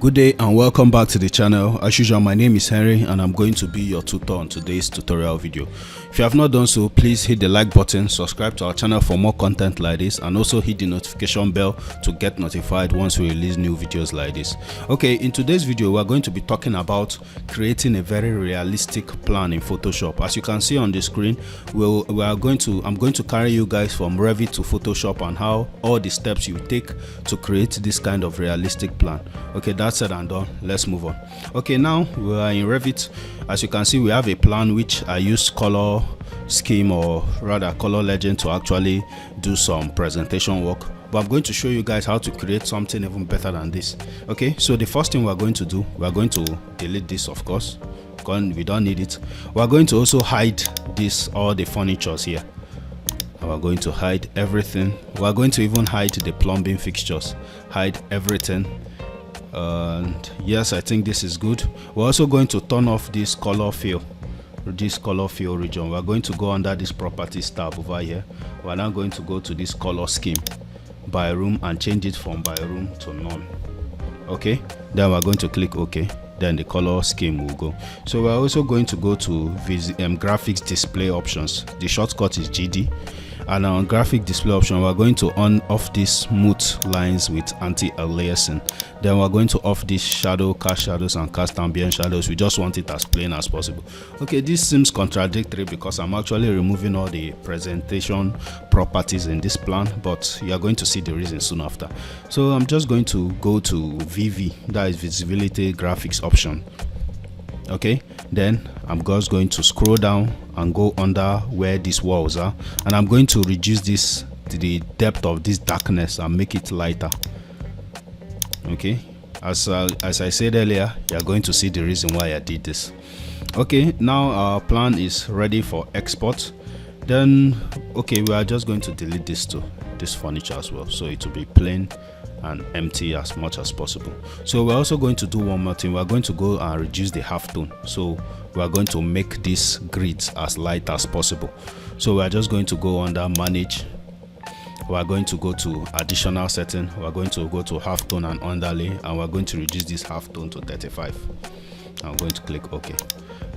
Good day and welcome back to the channel. As usual, my name is Henry and I'm going to be your tutor on today's tutorial video. If you have not done so, please hit the like button, subscribe to our channel for more content like this, and also hit the notification bell to get notified once we release new videos like this. Okay, in today's video we are going to be talking about creating a very realistic plan in Photoshop. As you can see on the screen, I'm going to carry you guys from Revit to Photoshop and how all the steps you take to create this kind of realistic plan. Okay, that's said and done, let's move on. Okay, now we are in Revit. As you can see, we have a plan which I use color scheme, or rather color legend, to actually do some presentation work, but I'm going to show you guys how to create something even better than this. Okay, so the first thing we're going to do, we're going to delete this, of course, because we don't need it. We're going to also hide this, all the furnitures here. We're going to hide everything. We're going to even hide the plumbing fixtures, hide everything. And yes, I think this is good. We're also going to turn off this color fill region. We're going to go under this properties tab over here. We're now going to go to this color scheme by room and change it from by room to none. Okay, then we're going to click OK. Then the color scheme will go. So we're also going to go to graphics display options. The shortcut is GD. And on graphic display option, we're going to on off these smooth lines with anti-aliasing. Then we're going to off this shadow, cast shadows and cast ambient shadows. We just want it as plain as possible. Okay, this seems contradictory because I'm actually removing all the presentation properties in this plan, but you're going to see the reason soon after. So I'm just going to go to VV, that is visibility graphics option. Okay, then I'm just going to scroll down and go under where these walls are, and I'm going to reduce this to the depth of this darkness and make it lighter. Okay, as I said earlier, you're going to see the reason why I did this. Okay, now our plan is ready for export. Then okay, we are just going to delete this furniture as well, so it will be plain and empty as much as possible. So we're also going to do one more thing. We're going to go and reduce the halftone. So we are going to make these grids as light as possible. So we're just going to go under manage. We're going to go to additional setting. We're going to go to halftone and underlay, and we're going to reduce this halftone to 35. I'm going to click OK.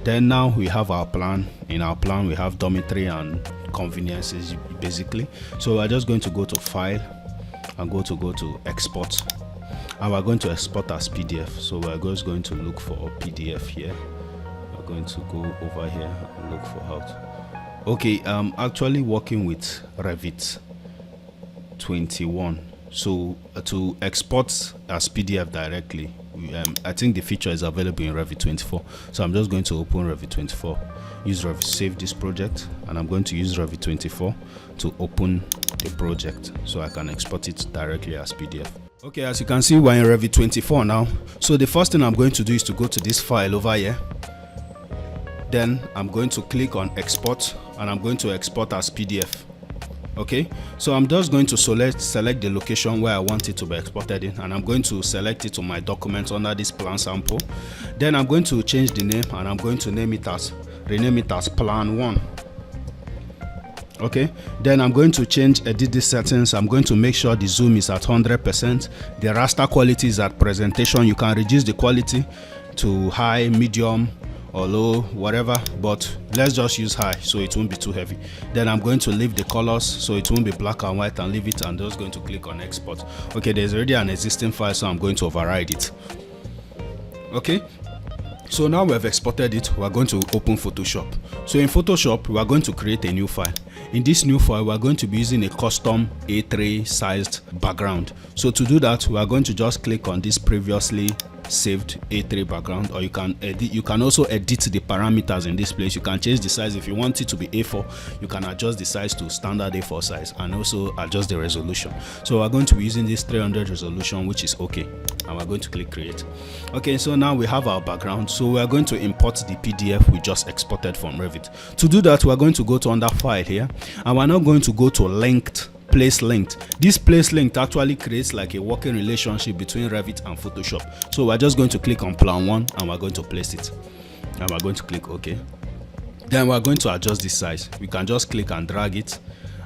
Then now we have our plan. In our plan we have dormitory and conveniences basically. So we're just going to go to file and go to export, and we're going to export as PDF. So we're just going to look for a PDF here. We're going to go over here and look for how to. Okay, I'm actually working with Revit 21, so to export as PDF directly, I think the feature is available in Revit 24. So I'm just going to open Revit 24, use Revit, save this project, and I'm going to use Revit 24 to open the project so I can export it directly as PDF. Okay, as you can see, we're in Revit 24 now. So the first thing I'm going to do is to go to this file over here. Then I'm going to click on export, and I'm going to export as PDF. Okay, so I'm just going to select the location where I want it to be exported in, and I'm going to select it to my document under this plan sample. Then I'm going to change the name, and I'm going to rename it as plan 1. Okay, then I'm going to edit the settings. I'm going to make sure the zoom is at 100%. The raster quality is at presentation. You can reduce the quality to high, medium or low, whatever, but let's just use high so it won't be too heavy. Then I'm going to leave the colors so it won't be black and white, and leave it, and just going to click on export. Okay, there's already an existing file, so I'm going to override it. Okay, so now we have exported it. We're going to open Photoshop. So in Photoshop, we are going to create a new file. In this new file, we are going to be using a custom A3 sized background. So to do that, we are going to just click on this previously saved A3 background, or you can also edit the parameters in this place. You can change the size. If you want it to be A4, you can adjust the size to standard A4 size, and also adjust the resolution. So we're going to be using this 300 resolution, which is okay, and we're going to click create. Okay, so now we have our background. So we're going to import the PDF we just exported from Revit. To do that, we're going to go to under file here, and we're now going to go to linked, place linked. This place linked actually creates like a working relationship between Revit and Photoshop. So we're just going to click on plan 1, and we're going to place it, and we're going to click OK. Then we're going to adjust this size. We can just click and drag it,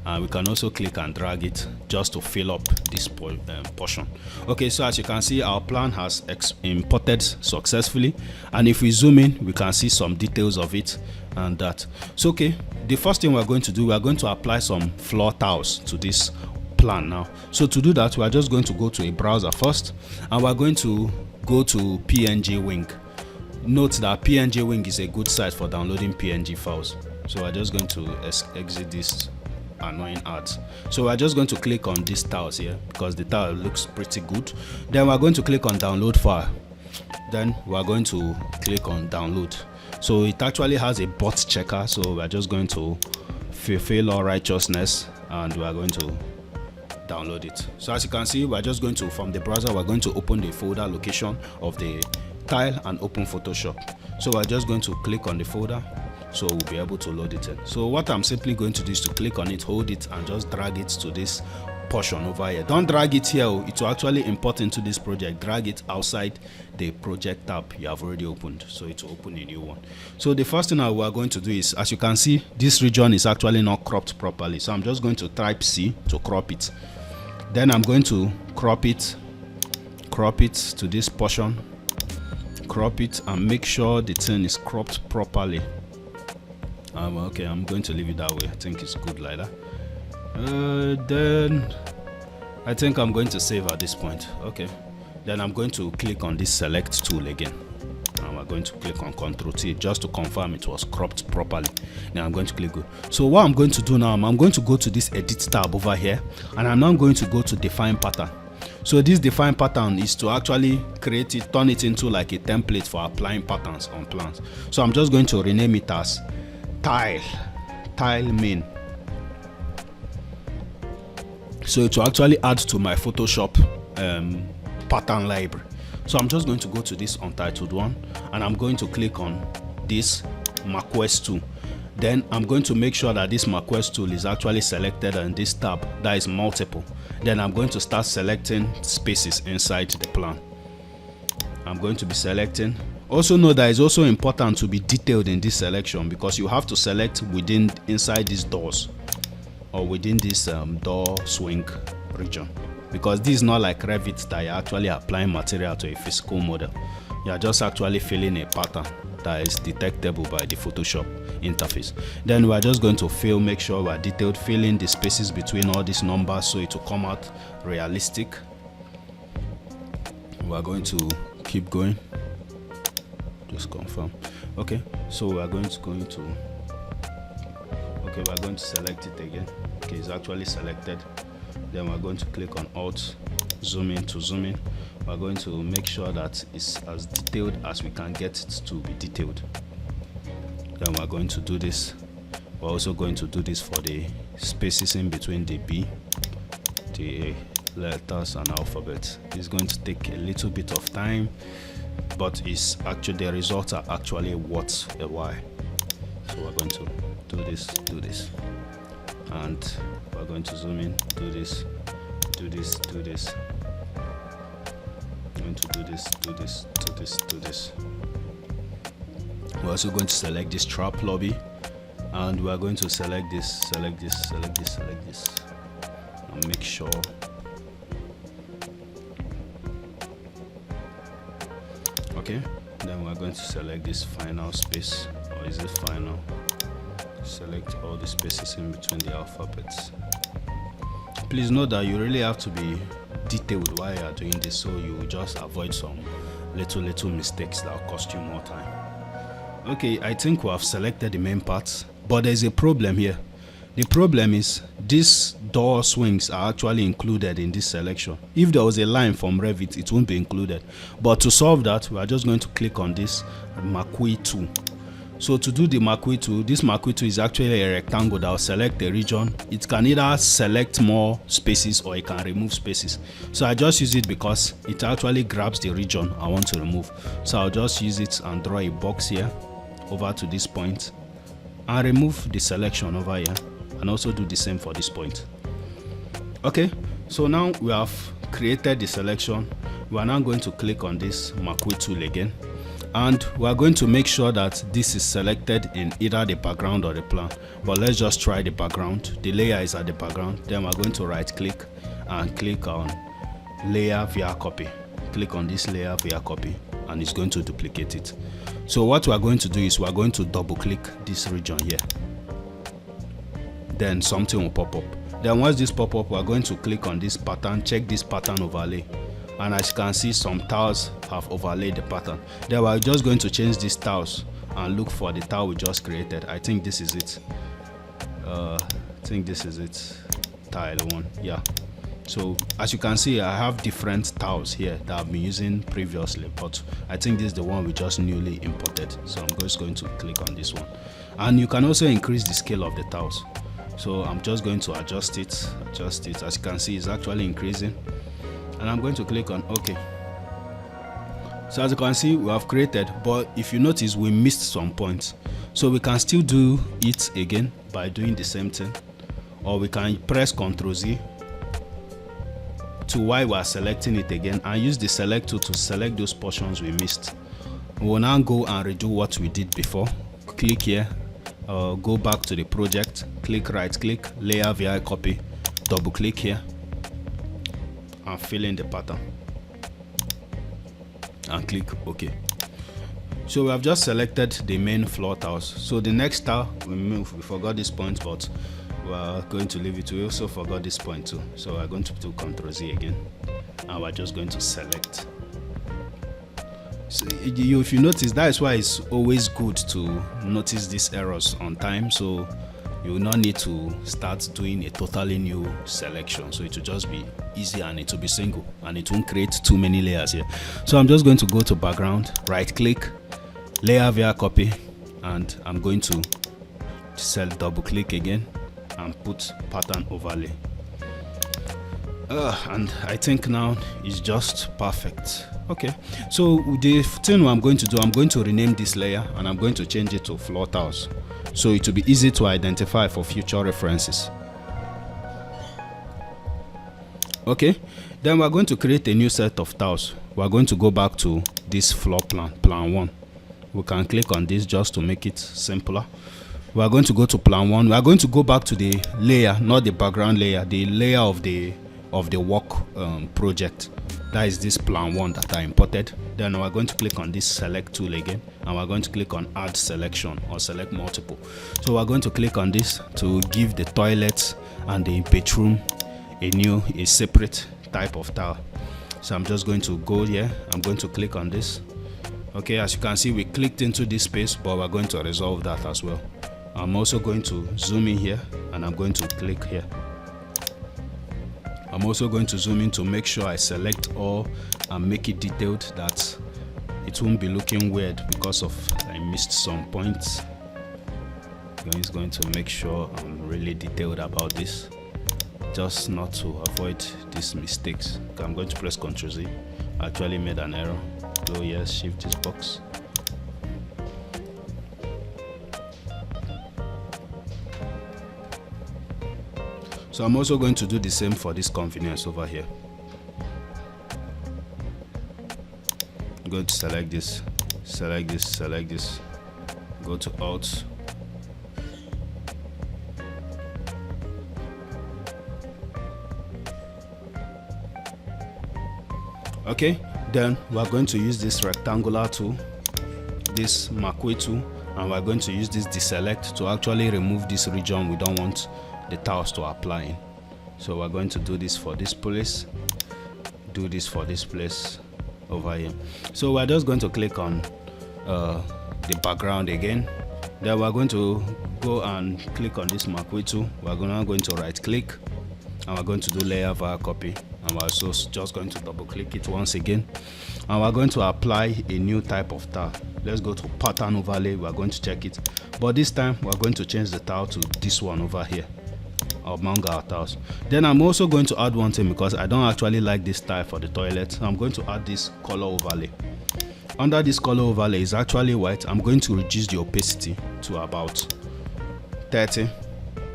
and we can also click and drag it just to fill up this portion. Okay, so as you can see, our plan has imported successfully, and if we zoom in, we can see some details of it and that. So okay, the first thing we're going to do, we are going to apply some floor tiles to this plan now. So to do that, we are just going to go to a browser first, and we're going to go to PNG Wing. Note that PNG Wing is a good site for downloading PNG files. So we're just going to exit this annoying ads. So we're just going to click on these tiles here because the tile looks pretty good. Then we're going to click on download file. Then we're going to click on download. So it actually has a bot checker, so we're just going to fulfill all righteousness and we're going to download it. So as you can see, we're just going to, from the browser, we're going to open the folder location of the tile and open Photoshop. So we're just going to click on the folder, so we'll be able to load it in. So what I'm simply going to do is to click on it, hold it, and just drag it to this portion over here. Don't drag it here, it will actually import into this project. Drag it outside the project tab you have already opened, so it will open a new one. So the first thing that we are going to do is, as you can see, this region is actually not cropped properly, so I'm just going to type C to crop it. Then I'm going to crop it to this portion, crop it, and make sure the thing is cropped properly. Okay, I'm going to leave it that way. I think it's good like that. Then I think I'm going to save at this point. Okay, then I'm going to click on this select tool again, and we're going to click on Ctrl T just to confirm it was cropped properly. Then I'm going to click go. So what I'm going to do now, I'm going to go to this edit tab over here, and I'm now going to go to define pattern. So this define pattern is to actually create it, turn it into like a template for applying patterns on plans. So I'm just going to rename it as tile main. So it will actually add to my Photoshop pattern library. So I'm just going to go to this untitled one, and I'm going to click on this MacQuest tool. Then I'm going to make sure that this MacQuest tool is actually selected in this tab that is multiple. Then I'm going to start selecting spaces inside the plan. I'm going to be selecting. Also note that it's also important to be detailed in this selection, because you have to select inside these doors, or within this door swing region, because this is not like Revit that you're actually applying material to a physical model. You're just actually filling a pattern that is detectable by the Photoshop interface. Then we're just going to make sure we're detailed, fill in the spaces between all these numbers so it will come out realistic. We're going to keep going, just confirm. Okay, so we're going to we're going to select it again. Okay, it's actually selected. Then we're going to click on Alt, zoom in to zoom in. We're going to make sure that it's as detailed as we can get it to be detailed. Then we're going to do this. We're also going to do this for the spaces in between the B, the letters and alphabet. It's going to take a little bit of time, but it's actually, the results are actually worth a while. So we're going to do this, and we're going to zoom in, do this. I'm going to do this. We're also going to select this trap lobby, and we're going to select this, and make sure. Okay, then we're going to select this final space, or is it final? Select all the spaces in between the alphabets. Please note that you really have to be detailed while you are doing this, so you just avoid some little mistakes that will cost you more time. Okay, I think we have selected the main parts, but there's a problem here. The problem is these door swings are actually included in this selection. If there was a line from Revit, it won't be included. But to solve that, we are just going to click on this MacQuest tool. So to do the MacQuest tool, this MacQuest tool is actually a rectangle that will select a region. It can either select more spaces or it can remove spaces. So I just use it because it actually grabs the region I want to remove. So I'll just use it and draw a box here over to this point and remove the selection over here, and also do the same for this point. Okay, so now we have created the selection. We are now going to click on this MacQuest tool again. and we are going to make sure that this is selected in either the background or the plan. But let's just try the background. The layer is at the background. Then we're going to right click and click on layer via copy. Click on this layer via copy and it's going to duplicate it. So what we are going to do is we are going to double click this region here. Then something will pop up. Then once this pop up, we are going to click on this pattern, check this pattern overlay. And as you can see, some tiles have overlaid the pattern. Then we're just going to change these tiles and look for the tile we just created. I think this is it. Tile 1, yeah. So as you can see, I have different tiles here that I've been using previously, but I think this is the one we just newly imported. So I'm just going to click on this one. And you can also increase the scale of the tiles. So I'm just going to adjust it. As you can see, it's actually increasing. And I'm going to click on OK. So as you can see, we have created, but if you notice, we missed some points. So we can still do it again by doing the same thing, or we can press Ctrl Z to while we are selecting it again and use the select tool to select those portions we missed. We will now go and redo what we did before. Click here, go back to the project, click right click, layer via copy, double click here and fill in the pattern and click OK. So we have just selected the main floor tiles. So the next tile we forgot this point, but we are going to leave it. We also forgot this point too, so we're going to do Ctrl Z again and we're just going to select. So if you notice, that is why it's always good to notice these errors on time, so you will not need to start doing a totally new selection. So it will just be easy and it will be single and it won't create too many layers here. So I'm just going to go to background, right click, layer via copy, and I'm going to double click again and put pattern overlay. And I think now it's just perfect. Okay, so the thing I'm going to do, I'm going to rename this layer and I'm going to change it to floor tiles, so it will be easy to identify for future references. Okay, then we're going to create a new set of tiles. We're going to go back to this floor plan 1. We can click on this just to make it simpler. We are going to go to plan 1. We are going to go back to the layer, not the background layer, the layer of the work project. That is this plan 1 that I imported. Then we're going to click on this select tool again and we're going to click on add selection or select multiple. So we're going to click on this to give the toilet and the bedroom a separate type of tile. So I'm just going to go here. I'm going to click on this. Okay, as you can see, we clicked into this space, but we're going to resolve that as well. I'm also going to zoom in here and I'm going to click here. I'm also going to zoom in to make sure I select all and make it detailed, that it won't be looking weird because of I missed some points. I'm just going to make sure I'm really detailed about this, just not to avoid these mistakes. Okay, I'm going to press Ctrl Z. I actually made an error. Go yes, shift this box. So I'm also going to do the same for this convenience over here. I'm going to select this, go to Alt. Okay, then we're going to use this rectangular tool, this marquee tool, and we're going to use this deselect to actually remove this region we don't want the tiles to apply in. So we're going to do this for this place, do this for this place over here. So we're just going to click on the background again. Then we're going to go and click on this marquee tool. We're now going to right click and we're going to do layer via copy, and we're also just going to double click it once again, and we're going to apply a new type of tile. Let's go to pattern overlay. We're going to check it, but this time we're going to change the tile to this one over here among our tiles. Then I'm also going to add one thing because I don't actually like this tile for the toilet. I'm going to add this color overlay. Under this color overlay is actually white. I'm going to reduce the opacity to about 30.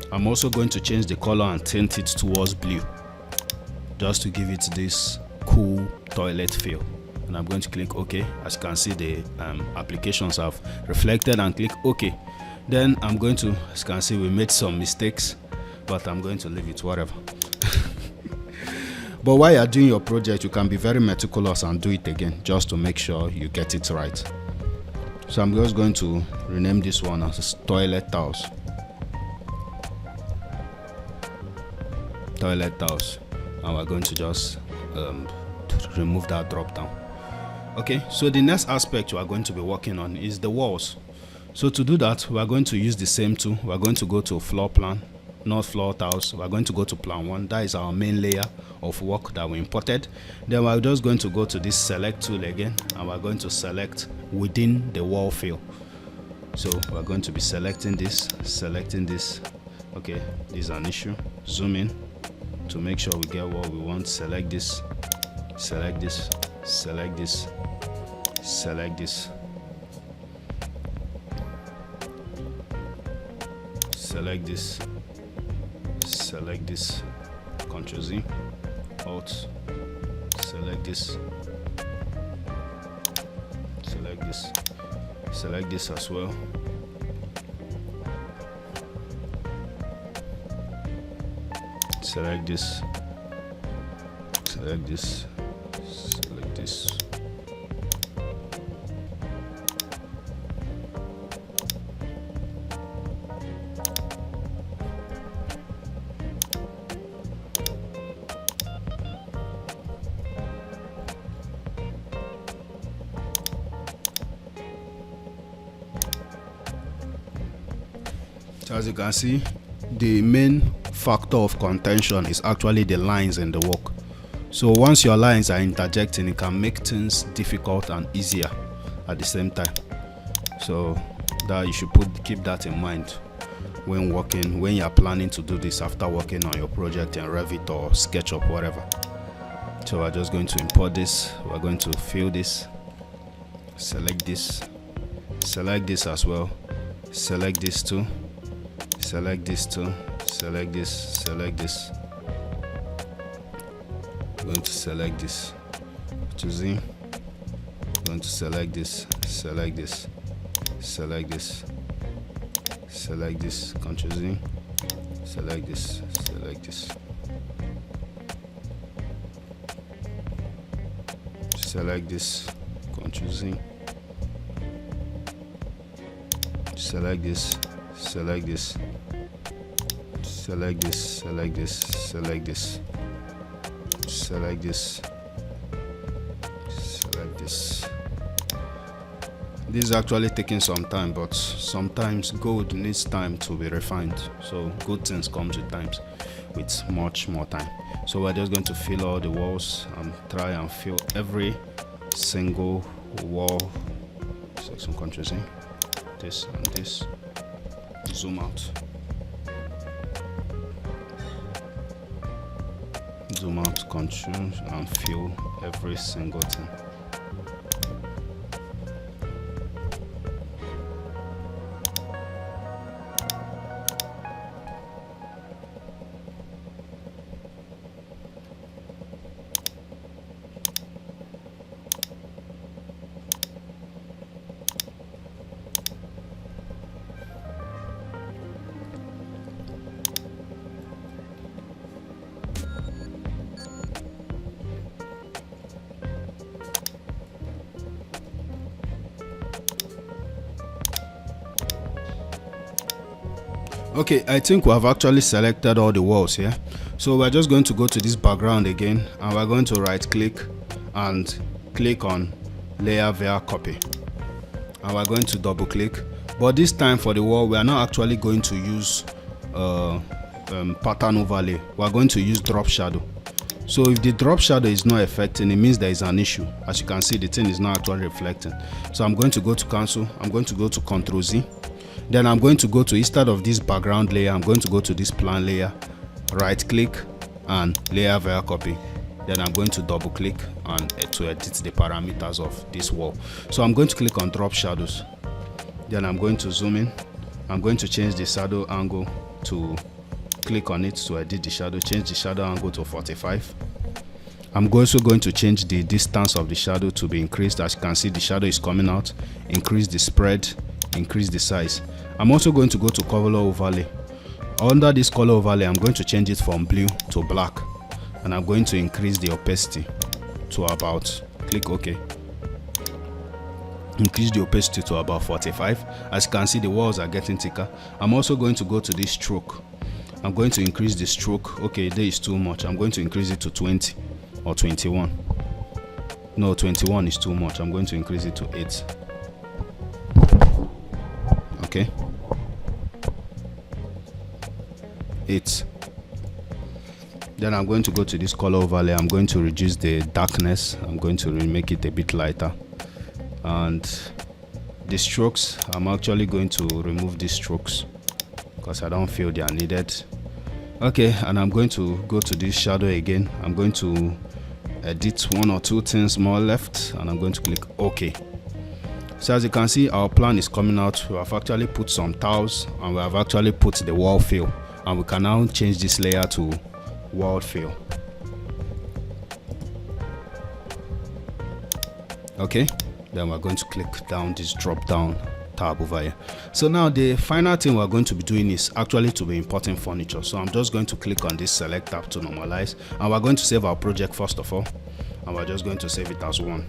I'm also going to change the color and tint it towards blue, just to give it this cool toilet feel. and I'm going to click OK. As you can see, the applications have reflected, and click OK. Then I'm going to, as you can see, we made some mistakes, but I'm going to leave it whatever. But while you're doing your project, you can be very meticulous and do it again just to make sure you get it right. So I'm just going to rename this one as toilet tiles. Toilet tiles, and we're going to just remove that drop down. Okay, so the next aspect we are going to be working on is the walls. So to do that, we are going to use the same tool. We are going to go to floor plan, not floor tiles. We are going to go to plan 1. That is our main layer of work that we imported. Then we're just going to go to this select tool again, and we're going to select within the wall fill. So we're going to be selecting this. Okay, this is an issue. Zoom in to make sure we get what we want. Select this, select this, select this, select this, select this, select this, Ctrl Z, Alt, select this, select this, select this as well. Select this, select this, select this. So as you can see, the main factor of contention is actually the lines in the work. So once your lines are interjecting, it can make things difficult and easier at the same time. So that you should keep that in mind when working, when you're planning to do this after working on your project in Revit or SketchUp, whatever. So we're just going to import this. We're going to fill this, select this as well, select this too, select this too, select this, select this. I'm going to select this, choosing, I'm going to select this, select this, select this, select this, Ctrl Z, select this, select this, select this, Ctrl Z, select this, select this, select this, select this, select this, select this, select this. This is actually taking some time, but sometimes gold needs time to be refined. So good things comes with times, with much more time. So we're just going to fill all the walls and try and fill every single wall. Select some countries in this and this. Zoom out. Zoom out, control, and fill every single thing. Okay, I think we have actually selected all the walls here. So we're just going to go to this background again, and we're going to right click and click on layer via copy, and we're going to double click. But this time for the wall, we are not actually going to use pattern overlay. We're going to use drop shadow. So if the drop shadow is not affecting, it means there is an issue. As you can see, the thing is not actually reflecting. So I'm going to go to cancel. I'm going to go to Ctrl Z. Then I'm going to go to, instead of this background layer, I'm going to go to this plan layer, right click and layer via copy. Then I'm going to double click and to edit the parameters of this wall. So I'm going to click on drop shadows. Then I'm going to zoom in. I'm going to change the shadow angle to, click on it to edit the shadow, change the shadow angle to 45. I'm also going to change the distance of the shadow to be increased. As you can see, the shadow is coming out. Increase the spread, increase the size. I'm also going to go to color overlay. Under this color overlay, I'm going to change it from blue to black, and I'm going to increase the opacity to about, click OK. Increase the opacity to about 45. As you can see, the walls are getting thicker. I'm also going to go to this stroke. I'm going to increase the stroke. Okay, there is too much. I'm going to increase it to 20 or 21. No, 21 is too much. I'm going to increase it to 8. Okay, 8. Then I'm going to go to this color overlay. I'm going to reduce the darkness. I'm going to make it a bit lighter. And the strokes, I'm actually going to remove these strokes because I don't feel they are needed. Okay, and I'm going to go to this shadow again. I'm going to edit one or two things more left, and I'm going to click OK. So as you can see, our plan is coming out. We have actually put some tiles, and we have actually put the wall fill, and we can now change this layer to wall fill. Okay, then we're going to click down this drop down tab over here. So now the final thing we're going to be doing is actually to be importing furniture. So I'm just going to click on this select tab to normalize, and we're going to save our project first of all, and we're just going to save it as one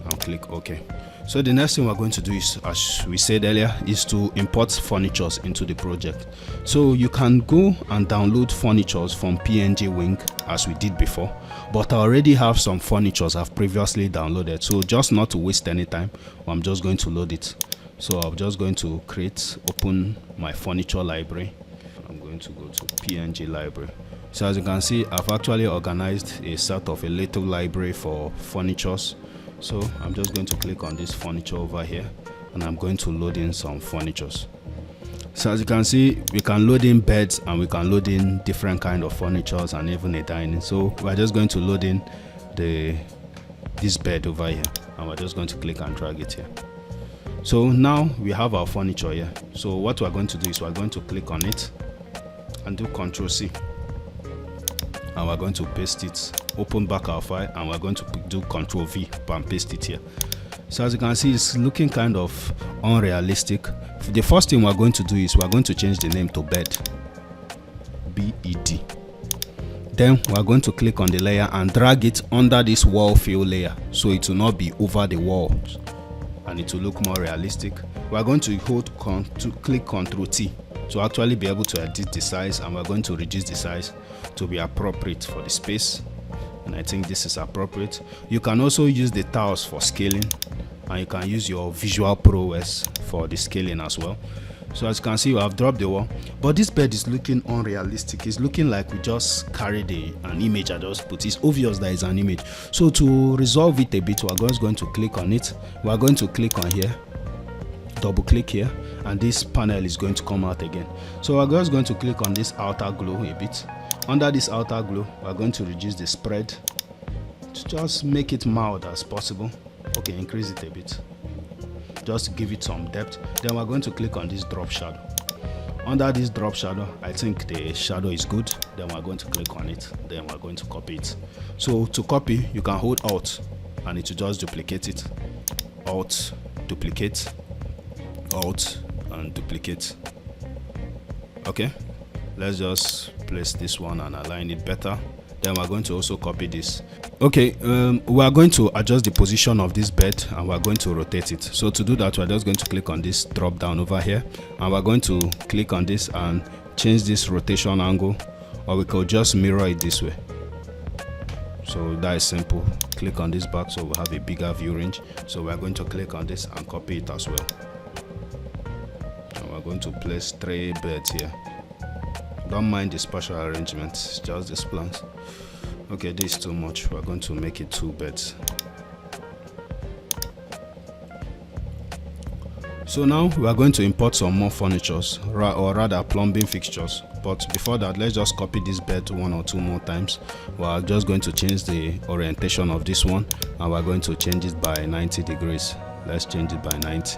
and click OK. So the next thing we're going to do is, as we said earlier, is to import furnitures into the project. So you can go and download furnitures from PNG Wing as we did before, but I already have some furnitures I've previously downloaded. So just not to waste any time, I'm just going to load it. So I'm just going to open my furniture library. I'm going to go to PNG library. So as you can see, I've actually organized a set of a little library for furnitures. So I'm just going to click on this furniture over here, and I'm going to load in some furnitures. So as you can see, we can load in beds, and we can load in different kind of furnitures and even a dining. So we're just going to load in this bed over here, and we're just going to click and drag it here. So now we have our furniture here. So what we're going to do is we're going to click on it and do Ctrl C, and we're going to paste it, open back our file, and we're going to do Ctrl V and paste it here. So as you can see, it's looking kind of unrealistic. The first thing we're going to do is we're going to change the name to bed, BED. Then we're going to click on the layer and drag it under this wall fill layer, so it will not be over the walls and it will look more realistic. We're going to click Ctrl T to actually be able to edit the size, and we're going to reduce the size to be appropriate for the space, and I think this is appropriate. You can also use the tiles for scaling, and you can use your Visual Pro OS for the scaling as well. So as you can see, we have dropped the wall, but this bed is looking unrealistic. It's looking like we just carried an image I just put. It's obvious that it's an image. So to resolve it a bit, we're just going to click on it. We're going to click on here, double click here, and this panel is going to come out again. So we're just going to click on this outer glow a bit. Under this outer glow, we're going to reduce the spread to just make it mild as possible. Okay, increase it a bit, just to give it some depth. Then we're going to click on this drop shadow. Under this drop shadow, I think the shadow is good. Then we're going to click on it. Then we're going to copy it. So to copy, you can hold Alt, and it will just duplicate it. Alt, duplicate, Alt, and duplicate. Okay, let's just place this one and align it better. Then we're going to also copy this. Okay, we are going to adjust the position of this bed, and we're going to rotate it. So to do that, we're just going to click on this drop down over here, and we're going to click on this and change this rotation angle, or we could just mirror it this way. So that is simple. Click on this back so we have a bigger view range. So we're going to click on this and copy it as well. And we're going to place 3 beds here. Don't mind the spatial arrangement, it's just this plans. Okay, this is too much. We're going to make it 2 beds. So now we are going to import some more furnitures, or rather plumbing fixtures. But before that, let's just copy this bed 1 or 2 more times. We're just going to change the orientation of this one, and we're going to change it by 90 degrees. Let's change it by 90.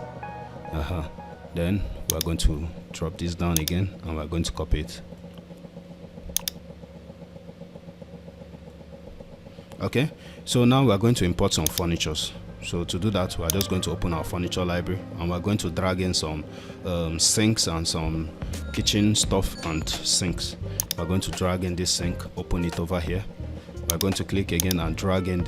Then we're going to drop this down again, and we're going to copy it. Okay, so now we are going to import some furnitures. So to do that, we are just going to open our furniture library, and we're going to drag in some sinks and some kitchen stuff and sinks. We're going to drag in this sink, open it over here. We're going to click again and drag in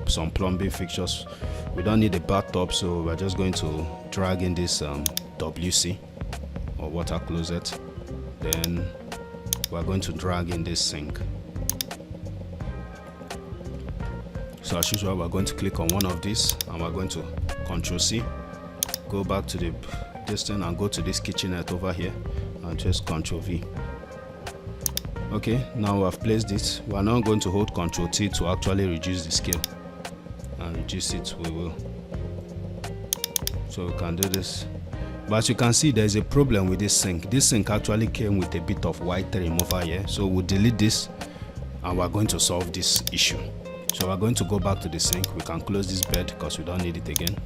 some plumbing fixtures. We don't need a bathtub, so we're just going to drag in this WC or water closet. Then we're going to drag in this sink. So as usual, we're going to click on one of these, and we're going to Ctrl C, go back to this thing and go to this kitchenette over here and just Ctrl V. Okay, now we have placed it. We are now going to hold Ctrl T to actually reduce the scale, and reduce it we will. So we can do this. But as you can see, there is a problem with this sink. This sink actually came with a bit of white trim over here. So we'll delete this, and we're going to solve this issue. So we're going to go back to the sink. We can close this bed because we don't need it again.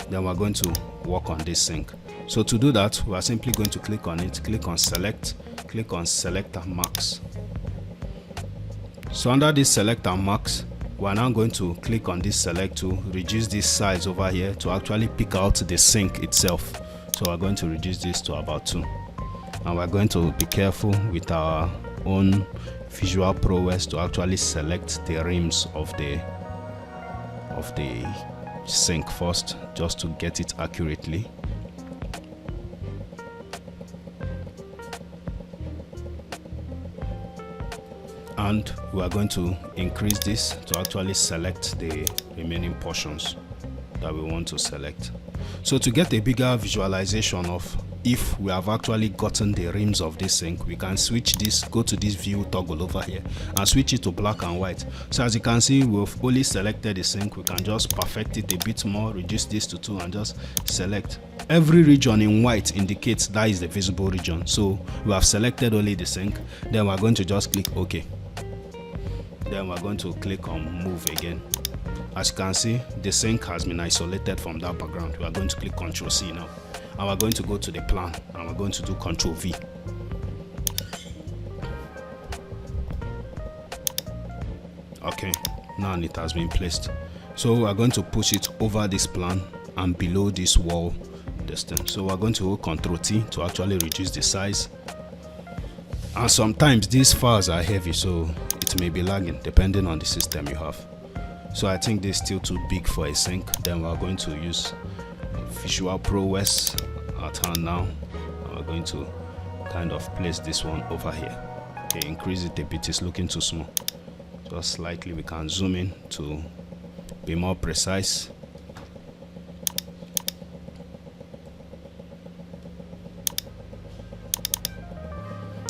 Then we're going to work on this sink. So to do that, we are simply going to click on it, click on select, click on select and marks. So under this select and marks, we are now going to click on this select to reduce this size over here to actually pick out the sink itself. So we're going to reduce this to about 2. And we're going to be careful with our own visual prowess to actually select the rims of the sink first, just to get it accurately. And we are going to increase this to actually select the remaining portions that we want to select. So to get a bigger visualization of if we have actually gotten the rims of this sink, we can switch this, go to this view toggle over here and switch it to black and white. So as you can see, we've only selected the sink. We can just perfect it a bit more, reduce this to 2 and just select. Every region in white indicates that is the visible region. So we have selected only the sink. Then we're going to just click OK. Then we're going to click on move again. As you can see, the sink has been isolated from that background. We are going to click Ctrl C now, and we're going to go to the plan, and we're going to do Ctrl V. Okay, now it has been placed. So we're going to push it over this plan and below this wall distance. So we're going to hold Ctrl T to actually reduce the size. And sometimes these files are heavy, so it may be lagging depending on the system you have. So I think this is still too big for a sink. Then we're going to use visual prowess at hand now. And we're going to kind of place this one over here. Okay, increase it a bit, it's looking too small. Just slightly, we can zoom in to be more precise.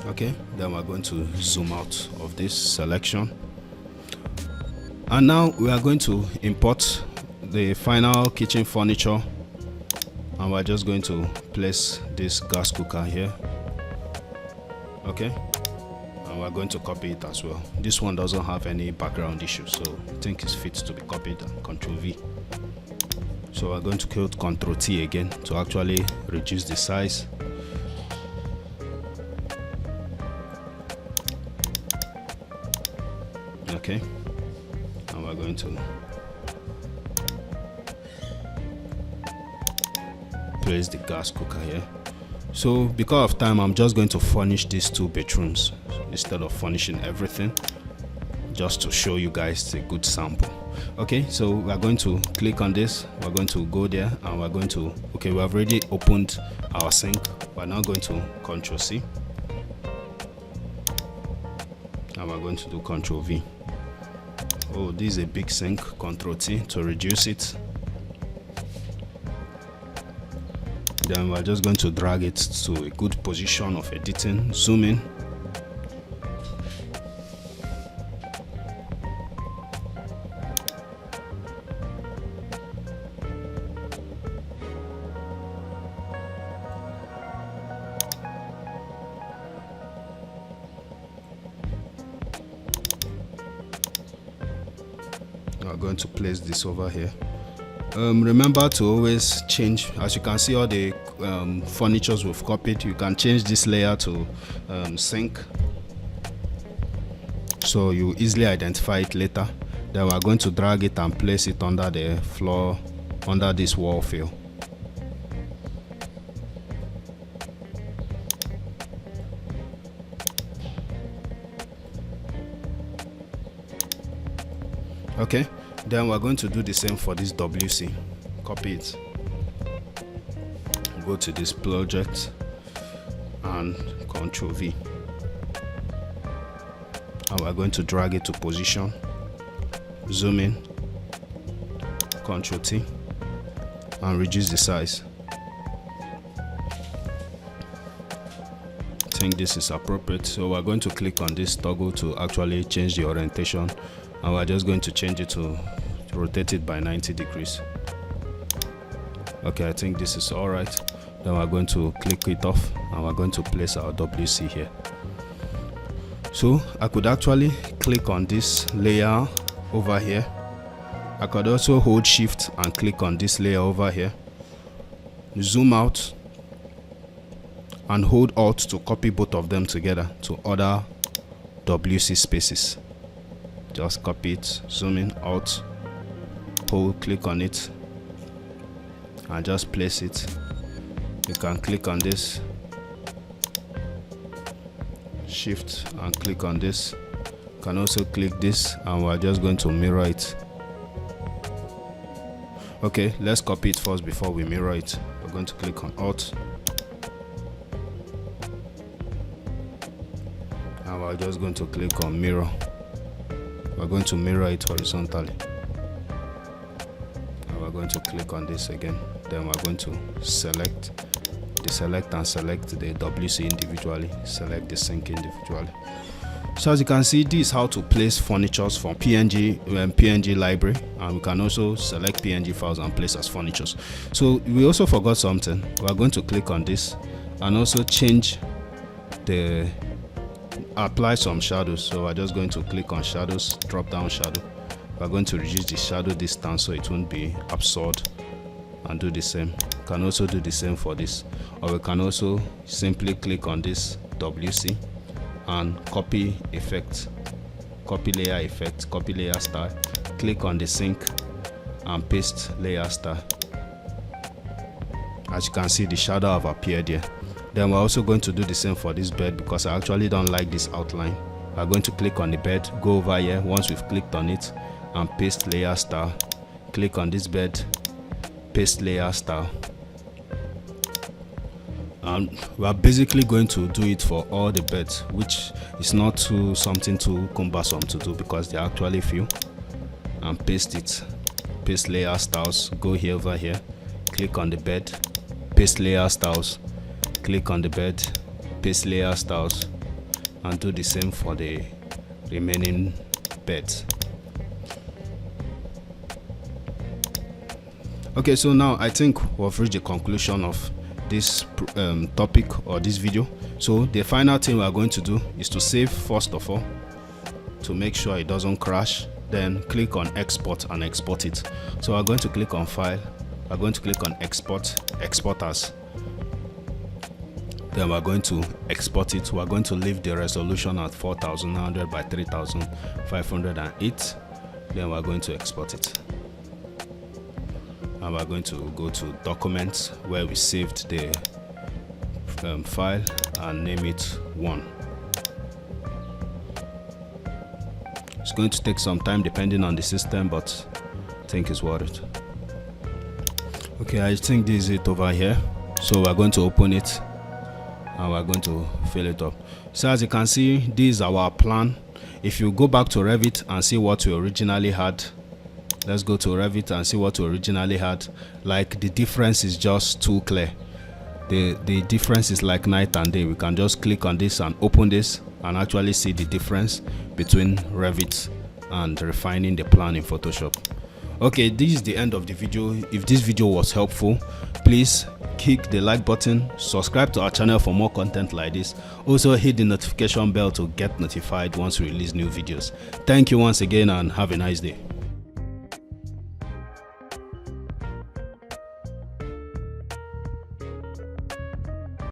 Okay, then we're going to zoom out of this selection. And now we are going to import the final kitchen furniture, and we're just going to place this gas cooker here. Okay, and we're going to copy it as well. This one doesn't have any background issue, so I think it's fit to be copied. And Ctrl V. So we're going to click Ctrl T again to actually reduce the size. Okay, and we're going to place the gas cooker here. So because of time, I'm just going to furnish these 2 bedrooms instead of furnishing everything, just to show you guys a good sample. Okay, so we're going to click on this, we're going to go there, and we're going to, okay, we have already opened our sink. We're now going to Ctrl C, and we're going to do Ctrl V. Oh, this is a big sink. Ctrl T to reduce it. Then we're just going to drag it to a good position of editing. Zoom in. We're going to place this over here. Remember to always change. As you can see, all the furnitures we've copied, you can change this layer to sink. so you easily identify it later. Then we're going to drag it and place it under the floor, under this wall fill. Okay, then we're going to do the same for this WC. Copy it, go to this project and Ctrl V, and we're going to drag it to position, zoom in, Ctrl T, and reduce the size. I think this is appropriate, so we're going to click on this toggle to actually change the orientation, and we're just going to change it to rotate it by 90 degrees. Okay, I think this is all right. Then we're going to click it off, and we're going to place our WC here. So I could actually click on this layer over here. I could also hold shift and click on this layer over here, zoom out, and hold alt to copy both of them together to other WC spaces. Just copy it, zoom in, alt, hold, click on it, and just place it. You can click on this, shift and click on this. You can also click this, and we're just going to mirror it. Okay, let's copy it first before we mirror it. We're going to click on alt, and we're just going to click on mirror. We're going to mirror it horizontally, and we're going to click on this again. Then we're going to select and select the WC individually, select the sink individually. So as you can see, this is how to place furnitures from PNG library, and we can also select PNG files and place as furnitures. So we also forgot something. We're going to click on this and also change the apply some shadows. So we're just going to click on shadows, drop down shadow. We're going to reduce the shadow distance so it won't be absorbed, and do the same. We can also do the same for this, or we can also simply click on this WC and copy effect, copy layer effect, copy layer style, click on the sink and paste layer style. As you can see, the shadow have appeared here. Then we're also going to do the same for this bed, because I actually don't like this outline. We're going to click on the bed, go over here once we've clicked on it, and paste layer style. Click on this bed, paste layer style. And we are basically going to do it for all the beds, which is not something too cumbersome to do because they're actually few. And paste it, paste layer styles, go here over here, click on the bed, paste layer styles, click on the bed, paste layer styles, and do the same for the remaining beds. Okay, so now I think we've reached the conclusion of this topic or this video. So the final thing we are going to do is to save first of all, to make sure it doesn't crash. Then click on export and export it. So we're going to click on file, we're going to click on export as. Then we're going to export it. We're going to leave the resolution at 4900 by 3508. Then we're going to export it, and we're going to go to documents where we saved the file and name it 1. It's going to take some time depending on the system, but I think it's worth it. Okay, I think this is it over here. So we're going to open it and we're going to fill it up. So as you can see, this is our plan. If you go back to Revit and see what we originally had, let's go to Revit and see what we originally had. Like, the difference is just too clear. The difference is like night and day. We can just click on this and open this and actually see the difference between Revit and refining the plan in Photoshop. Okay, this is the end of the video. If this video was helpful, please click the like button, subscribe to our channel for more content like this. Also hit the notification bell to get notified once we release new videos. Thank you once again and have a nice day.